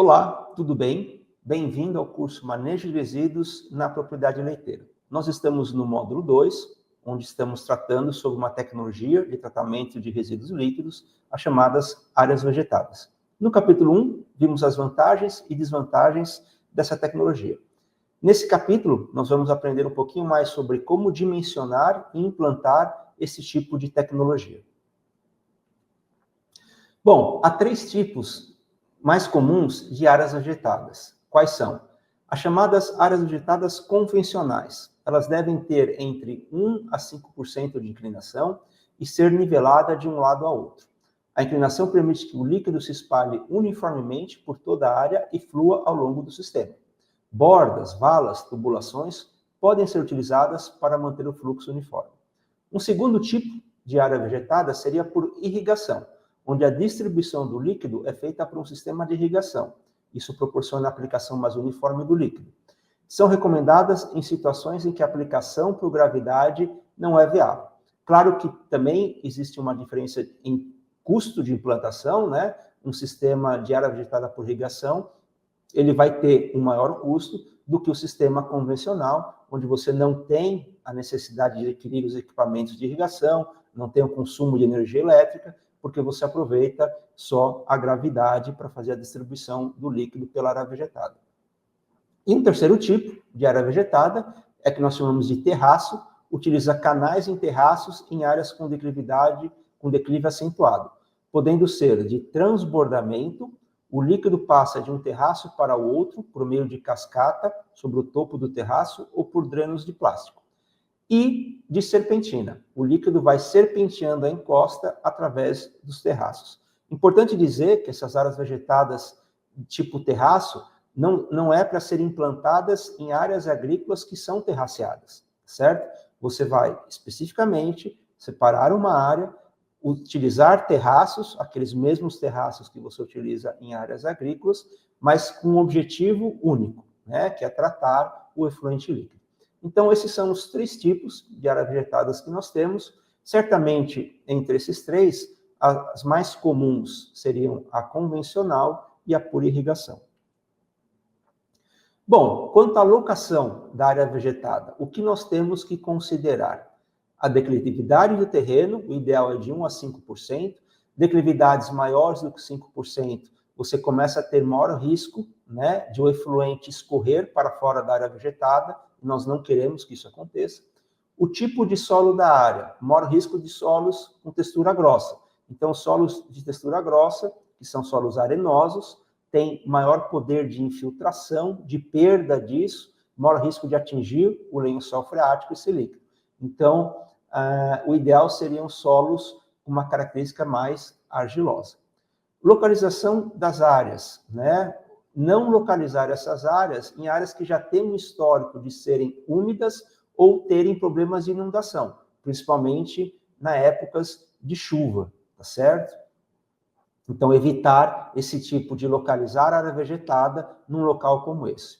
Olá, tudo bem? Bem-vindo ao curso Manejo de Resíduos na Propriedade Leiteira. Nós estamos no módulo 2, onde estamos tratando sobre uma tecnologia de tratamento de resíduos líquidos, as chamadas áreas vegetadas. No capítulo 1, vimos as vantagens e desvantagens dessa tecnologia. Nesse capítulo, nós vamos aprender um pouquinho mais sobre como dimensionar e implantar esse tipo de tecnologia. Bom, há 3 tipos mais comuns de áreas vegetadas. Quais são? As chamadas áreas vegetadas convencionais. Elas devem ter entre 1 a 5% de inclinação e ser nivelada de um lado a outro. A inclinação permite que o líquido se espalhe uniformemente por toda a área e flua ao longo do sistema. Bordas, valas, tubulações podem ser utilizadas para manter o fluxo uniforme. Um segundo tipo de área vegetada seria por irrigação, onde a distribuição do líquido é feita por um sistema de irrigação. Isso proporciona a aplicação mais uniforme do líquido. São recomendadas em situações em que a aplicação por gravidade não é viável. Claro que também existe uma diferença em custo de implantação, né? Um sistema de área vegetada por irrigação, ele vai ter um maior custo do que o sistema convencional, onde você não tem a necessidade de adquirir os equipamentos de irrigação, não tem o consumo de energia elétrica, porque você aproveita só a gravidade para fazer a distribuição do líquido pela área vegetada. E um terceiro tipo de área vegetada é que nós chamamos de terraço, utiliza canais em terraços em áreas com declive acentuado, podendo ser de transbordamento, o líquido passa de um terraço para o outro por meio de cascata sobre o topo do terraço ou por drenos de plástico. E de serpentina. O líquido vai serpenteando a encosta através dos terraços. Importante dizer que essas áreas vegetadas tipo terraço não é para serem implantadas em áreas agrícolas que são terraceadas, certo? Você vai especificamente separar uma área, utilizar terraços, aqueles mesmos terraços que você utiliza em áreas agrícolas, mas com um objetivo único, né? Que é tratar o efluente líquido. Então, esses são os 3 tipos de áreas vegetadas que nós temos. Certamente, entre esses 3, as mais comuns seriam a convencional e a por irrigação. Bom, quanto à locação da área vegetada, o que nós temos que considerar? A declividade do terreno, o ideal é de 1 a 5%. Declividades maiores do que 5%, você começa a ter maior risco, né, de o efluente escorrer para fora da área vegetada. Nós não queremos que isso aconteça. O tipo de solo da área, maior risco de solos com textura grossa. Então, solos de textura grossa, que são solos arenosos, têm maior poder de infiltração, de perda disso, maior risco de atingir o lençol freático e ser líquido. Então, o ideal seriam solos com uma característica mais argilosa. Localização das áreas, né? Não localizar essas áreas em áreas que já têm um histórico de serem úmidas ou terem problemas de inundação, principalmente na épocas de chuva, tá certo? Então, evitar esse tipo de localizar a área vegetada num local como esse.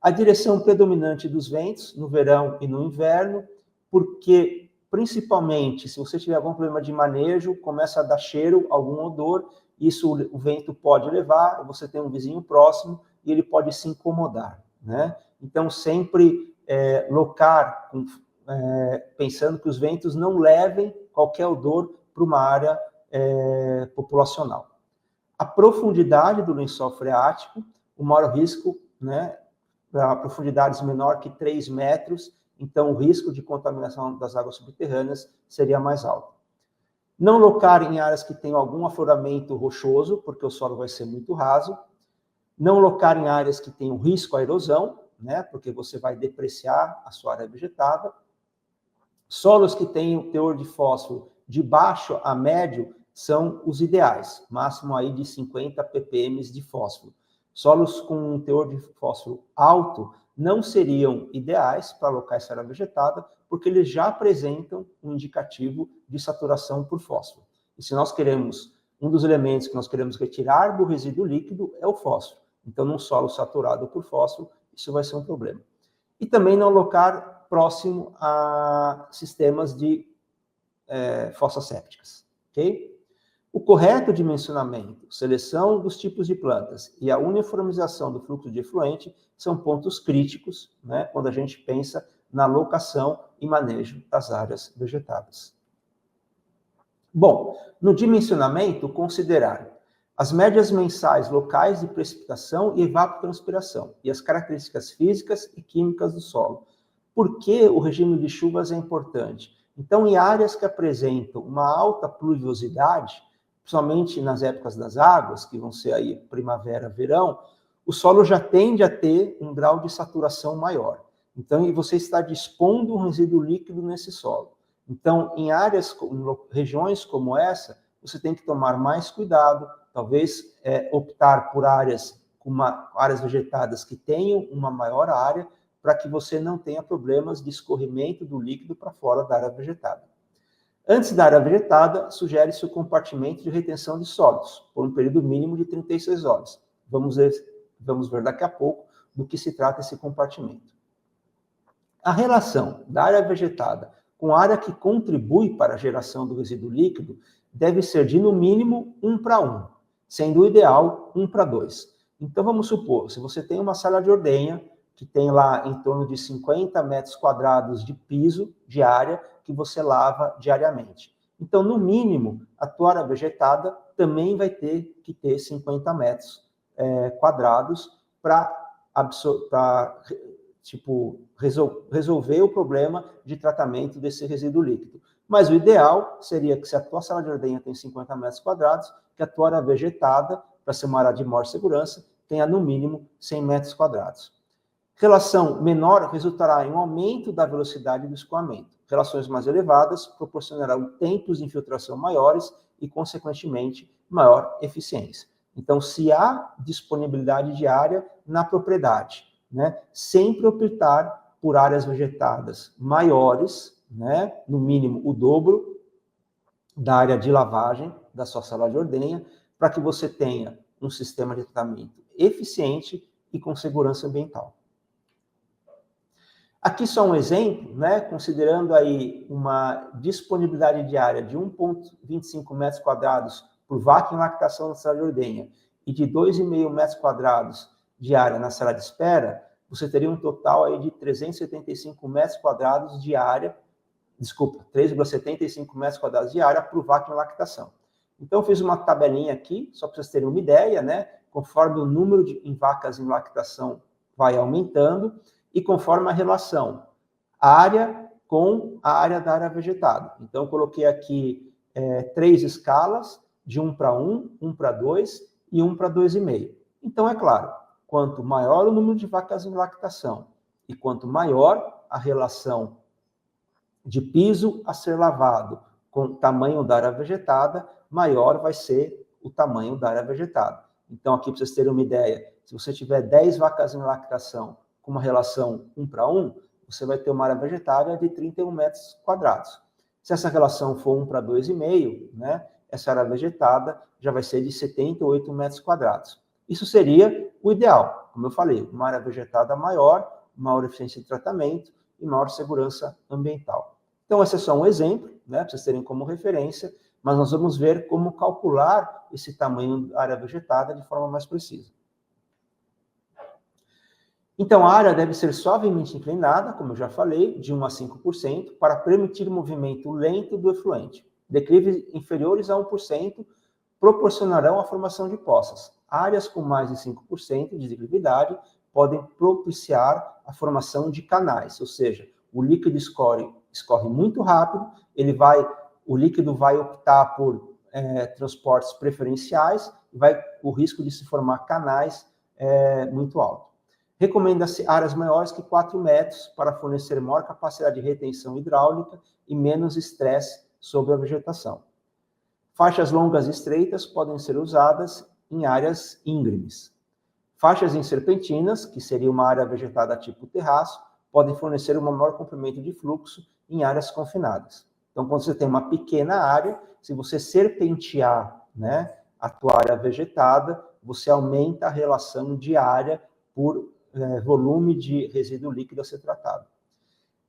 A direção predominante dos ventos, no verão e no inverno, porque, principalmente, se você tiver algum problema de manejo, começa a dar cheiro, algum odor, isso o vento pode levar, você tem um vizinho próximo e ele pode se incomodar, né? Então, sempre locar, pensando que os ventos não levem qualquer odor para uma área populacional. A profundidade do lençol freático, o maior risco, né, para profundidades menor que 3 metros, então o risco de contaminação das águas subterrâneas seria mais alto. Não locar em áreas que tenham algum afloramento rochoso, porque o solo vai ser muito raso. Não locar em áreas que tenham risco à erosão, né, porque você vai depreciar a sua área vegetada. Solos que tenham teor de fósforo de baixo a médio são os ideais, máximo aí de 50 ppm de fósforo. Solos com um teor de fósforo alto não seriam ideais para alocar essa área vegetada, porque eles já apresentam um indicativo de saturação por fósforo. E se nós queremos, um dos elementos que nós queremos retirar do resíduo líquido é o fósforo. Então, num solo saturado por fósforo, isso vai ser um problema. E também não alocar próximo a sistemas de fossas sépticas, ok? O correto dimensionamento, seleção dos tipos de plantas e a uniformização do fluxo de efluente são pontos críticos, né, quando a gente pensa na alocação e manejo das áreas vegetadas. Bom, no dimensionamento, considerar as médias mensais locais de precipitação e evapotranspiração e as características físicas e químicas do solo. Por que o regime de chuvas é importante? Então, em áreas que apresentam uma alta pluviosidade, principalmente nas épocas das águas, que vão ser aí primavera, verão, o solo já tende a ter um grau de saturação maior. Então, você está dispondo um resíduo líquido nesse solo. Então, em áreas, em regiões como essa, você tem que tomar mais cuidado, talvez optar por áreas vegetadas que tenham uma maior área, para que você não tenha problemas de escorrimento do líquido para fora da área vegetada. Antes da área vegetada, sugere-se o compartimento de retenção de sólidos, por um período mínimo de 36 horas. Vamos ver daqui a pouco do que se trata esse compartimento. A relação da área vegetada com a área que contribui para a geração do resíduo líquido deve ser de, no mínimo, 1:1, sendo o ideal 1:2. Então, vamos supor, se você tem uma sala de ordenha, que tem lá em torno de 50 metros quadrados de piso de área que você lava diariamente. Então, no mínimo, a tua área vegetada também vai ter que ter 50 metros quadrados para resolver o problema de tratamento desse resíduo líquido. Mas o ideal seria que, se a tua sala de ordenha tem 50 metros quadrados, que a tua área vegetada, para ser uma área de maior segurança, tenha no mínimo 100 metros quadrados. Relação menor resultará em um aumento da velocidade do escoamento. Relações mais elevadas proporcionarão tempos de infiltração maiores e, consequentemente, maior eficiência. Então, se há disponibilidade de área na propriedade, né, sempre optar por áreas vegetadas maiores, né, no mínimo o dobro da área de lavagem da sua sala de ordenha, para que você tenha um sistema de tratamento eficiente e com segurança ambiental. Aqui só um exemplo, né, considerando aí uma disponibilidade de área de 1,25 metros quadrados por vaca em lactação na sala de ordenha e de 2,5 metros quadrados de área na sala de espera, você teria um total aí de 375 metros quadrados de área, 3,75 metros quadrados de área por vaca em lactação. Então, eu fiz uma tabelinha aqui, só para vocês terem uma ideia, né, conforme o número de vacas em lactação vai aumentando, e conforme a relação área com a área da área vegetada. Então, eu coloquei aqui 3 escalas, de 1:1, 1:2 e 1:2,5. Então, é claro, quanto maior o número de vacas em lactação e quanto maior a relação de piso a ser lavado com o tamanho da área vegetada, maior vai ser o tamanho da área vegetada. Então, aqui, para vocês terem uma ideia, se você tiver 10 vacas em lactação com uma relação 1:1, você vai ter uma área vegetária de 31 metros quadrados. Se essa relação for 1:2,5, né, essa área vegetada já vai ser de 78 metros quadrados. Isso seria o ideal, como eu falei, uma área vegetada maior, maior eficiência de tratamento e maior segurança ambiental. Então, esse é só um exemplo, né, para vocês terem como referência, mas nós vamos ver como calcular esse tamanho da área vegetada de forma mais precisa. Então, a área deve ser suavemente inclinada, como eu já falei, de 1 a 5%, para permitir o movimento lento do efluente. Declives inferiores a 1% proporcionarão a formação de poças. Áreas com mais de 5% de declividade podem propiciar a formação de canais, ou seja, o líquido escorre muito rápido, o líquido vai optar por transportes preferenciais, o risco de se formar canais muito alto. Recomenda-se áreas maiores que 4 metros para fornecer maior capacidade de retenção hidráulica e menos estresse sobre a vegetação. Faixas longas e estreitas podem ser usadas em áreas íngremes. Faixas em serpentinas, que seria uma área vegetada tipo terraço, podem fornecer um maior comprimento de fluxo em áreas confinadas. Então, quando você tem uma pequena área, se você serpentear, né, a tua área vegetada, você aumenta a relação de área por volume de resíduo líquido a ser tratado.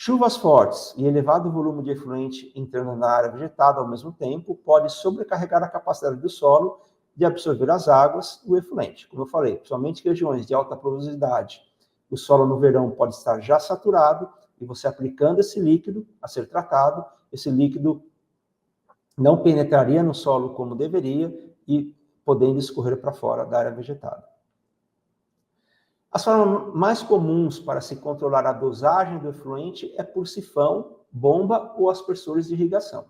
Chuvas fortes e elevado volume de efluente entrando na área vegetada ao mesmo tempo pode sobrecarregar a capacidade do solo de absorver as águas e o efluente. Como eu falei, principalmente em regiões de alta pluviosidade, o solo no verão pode estar já saturado e você aplicando esse líquido a ser tratado, esse líquido não penetraria no solo como deveria e podendo escorrer para fora da área vegetada. As formas mais comuns para se controlar a dosagem do efluente é por sifão, bomba ou aspersores de irrigação.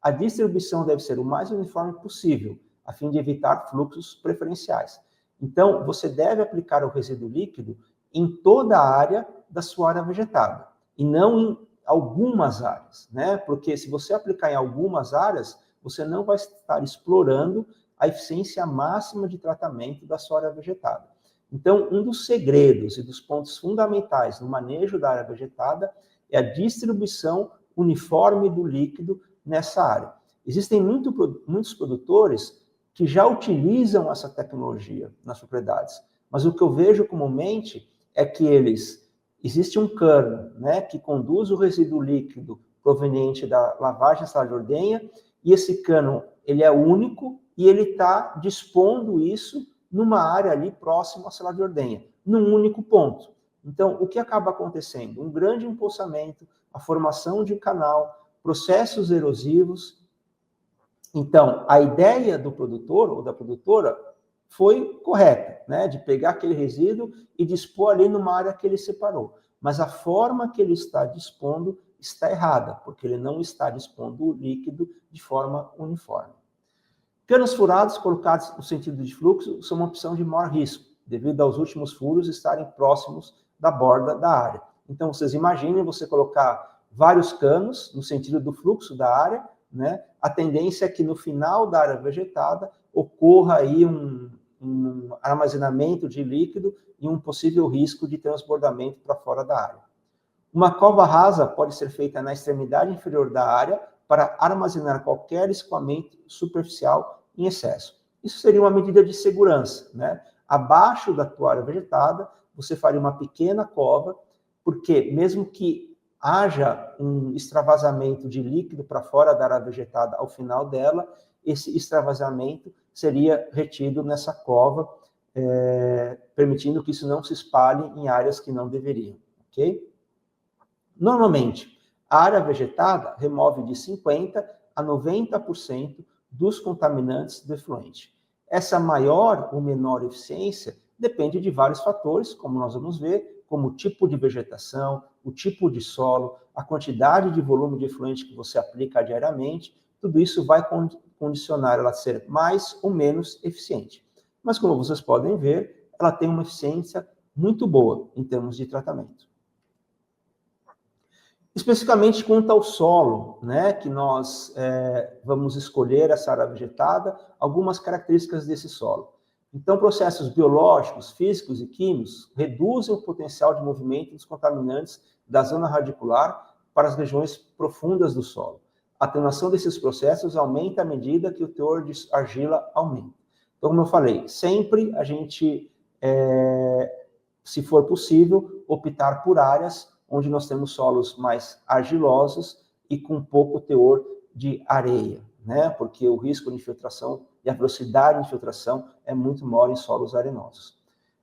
A distribuição deve ser o mais uniforme possível, a fim de evitar fluxos preferenciais. Então, você deve aplicar o resíduo líquido em toda a área da sua área vegetada, e não em algumas áreas, né? Porque se você aplicar em algumas áreas, você não vai estar explorando a eficiência máxima de tratamento da sua área vegetada. Então, um dos segredos e dos pontos fundamentais no manejo da área vegetada é a distribuição uniforme do líquido nessa área. Existem muitos produtores que já utilizam essa tecnologia nas propriedades, mas o que eu vejo comumente é que existe um cano, né, que conduz o resíduo líquido proveniente da lavagem à sala de ordenha, e esse cano ele é único e ele está dispondo isso numa área ali próxima à sala de ordenha, num único ponto. Então, o que acaba acontecendo? Um grande empoçamento, a formação de um canal, processos erosivos. Então, a ideia do produtor ou da produtora foi correta, né? De pegar aquele resíduo e dispor ali numa área que ele separou. Mas a forma que ele está dispondo está errada, porque ele não está dispondo o líquido de forma uniforme. Canos furados colocados no sentido de fluxo são uma opção de maior risco, devido aos últimos furos estarem próximos da borda da área. Então, vocês imaginem você colocar vários canos no sentido do fluxo da área, né? A tendência é que no final da área vegetada ocorra aí um armazenamento de líquido e um possível risco de transbordamento para fora da área. Uma cova rasa pode ser feita na extremidade inferior da área para armazenar qualquer escoamento superficial em excesso. Isso seria uma medida de segurança, né? Abaixo da tua área vegetada, você faria uma pequena cova, porque mesmo que haja um extravasamento de líquido para fora da área vegetada ao final dela, esse extravasamento seria retido nessa cova, permitindo que isso não se espalhe em áreas que não deveriam, ok? Normalmente, a área vegetada remove de 50% a 90% dos contaminantes do efluente. Essa maior ou menor eficiência depende de vários fatores, como nós vamos ver, como o tipo de vegetação, o tipo de solo, a quantidade de volume de efluente que você aplica diariamente, tudo isso vai condicionar ela a ser mais ou menos eficiente. Mas, como vocês podem ver, ela tem uma eficiência muito boa em termos de tratamento. Especificamente quanto ao solo, né, que nós vamos escolher essa área vegetada, algumas características desse solo. Então, processos biológicos, físicos e químicos reduzem o potencial de movimento dos contaminantes da zona radicular para as regiões profundas do solo. A atenuação desses processos aumenta à medida que o teor de argila aumenta. Então, como eu falei, sempre a gente, se for possível, optar por áreas onde nós temos solos mais argilosos e com pouco teor de areia, né? Porque o risco de infiltração e a velocidade de infiltração é muito maior em solos arenosos.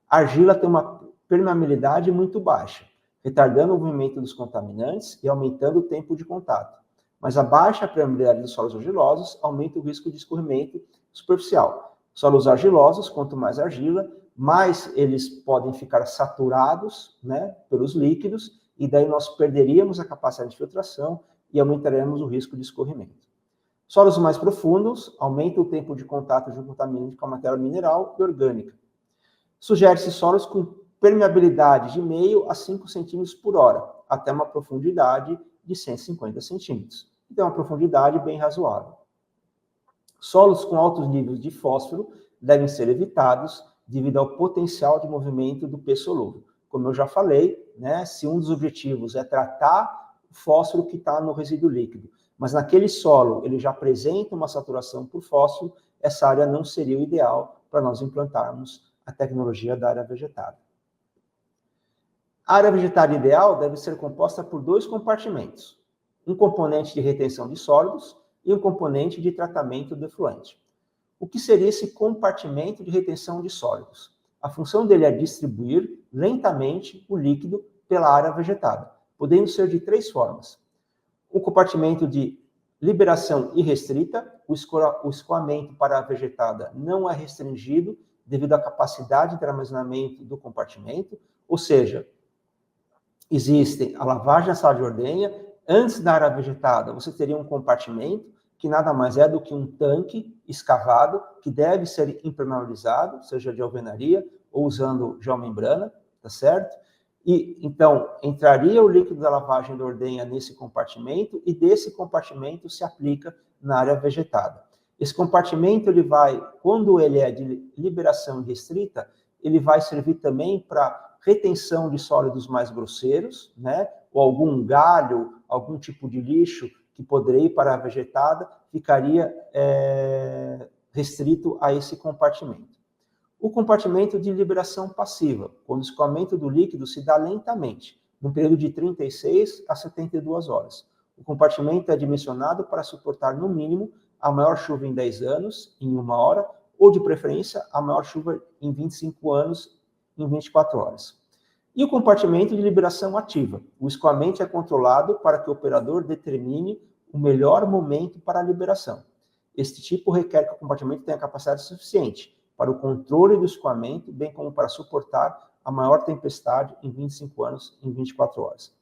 A argila tem uma permeabilidade muito baixa, retardando o movimento dos contaminantes e aumentando o tempo de contato. Mas a baixa permeabilidade dos solos argilosos aumenta o risco de escorrimento superficial. Solos argilosos, quanto mais argila, mais eles podem ficar saturados, né, pelos líquidos, e daí nós perderíamos a capacidade de filtração e aumentaremos o risco de escorrimento. Solos mais profundos aumentam o tempo de contato de um contaminante com a matéria mineral e orgânica. Sugere-se solos com permeabilidade de meio a 5 centímetros por hora, até uma profundidade de 150 centímetros. Então, é uma profundidade bem razoável. Solos com altos níveis de fósforo devem ser evitados devido ao potencial de movimento do pé solúvel. Como eu já falei, né, se um dos objetivos é tratar o fósforo que está no resíduo líquido, mas naquele solo ele já apresenta uma saturação por fósforo, essa área não seria o ideal para nós implantarmos a tecnologia da área vegetada. A área vegetada ideal deve ser composta por 2 compartimentos, um componente de retenção de sólidos e um componente de tratamento do efluente. O que seria esse compartimento de retenção de sólidos? A função dele é distribuir lentamente o líquido pela área vegetada, podendo ser de 3 formas. O compartimento de liberação irrestrita, o escoamento para a vegetada não é restringido devido à capacidade de armazenamento do compartimento, ou seja, existe a lavagem na sala de ordenha, antes da área vegetada você teria um compartimento que nada mais é do que um tanque escavado que deve ser impermeabilizado, seja de alvenaria ou usando geomembrana, tá certo? E então entraria o líquido da lavagem da ordenha nesse compartimento e desse compartimento se aplica na área vegetada. Esse compartimento ele vai, quando ele é de liberação restrita, ele vai servir também para retenção de sólidos mais grosseiros, né? Ou algum galho, algum tipo de lixo que poderia ir para a vegetada, ficaria restrito a esse compartimento. O compartimento de liberação passiva, quando o escoamento do líquido se dá lentamente, num período de 36 a 72 horas. O compartimento é dimensionado para suportar, no mínimo, a maior chuva em 10 anos, em 1 hora, ou, de preferência, a maior chuva em 25 anos, em 24 horas. E o compartimento de liberação ativa. O escoamento é controlado para que o operador determine o melhor momento para a liberação. Este tipo requer que o compartimento tenha capacidade suficiente para o controle do escoamento, bem como para suportar a maior tempestade em 25 anos, em 24 horas.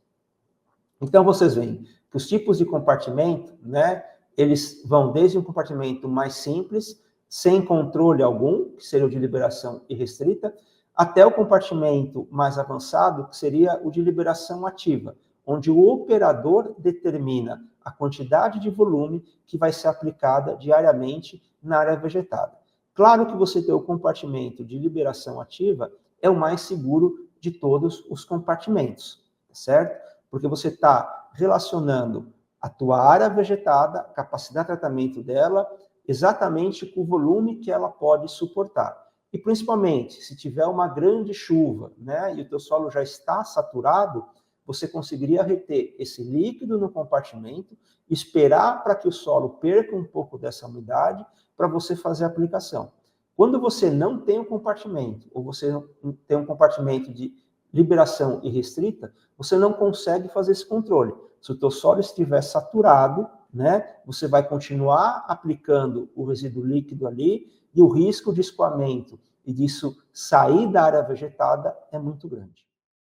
Então, vocês veem que os tipos de compartimento, né, eles vão desde um compartimento mais simples, sem controle algum, que seria o de liberação irrestrita, até o compartimento mais avançado, que seria o de liberação ativa, onde o operador determina a quantidade de volume que vai ser aplicada diariamente na área vegetada. Claro que você ter o compartimento de liberação ativa é o mais seguro de todos os compartimentos, certo? Porque você está relacionando a tua área vegetada, a capacidade de tratamento dela, exatamente com o volume que ela pode suportar. E principalmente, se tiver uma grande chuva, né, e o teu solo já está saturado, você conseguiria reter esse líquido no compartimento, esperar para que o solo perca um pouco dessa umidade para você fazer a aplicação. Quando você não tem um compartimento, ou você tem um compartimento de liberação irrestrita, você não consegue fazer esse controle. Se o teu solo estiver saturado, né, você vai continuar aplicando o resíduo líquido ali, e o risco de escoamento e disso sair da área vegetada é muito grande.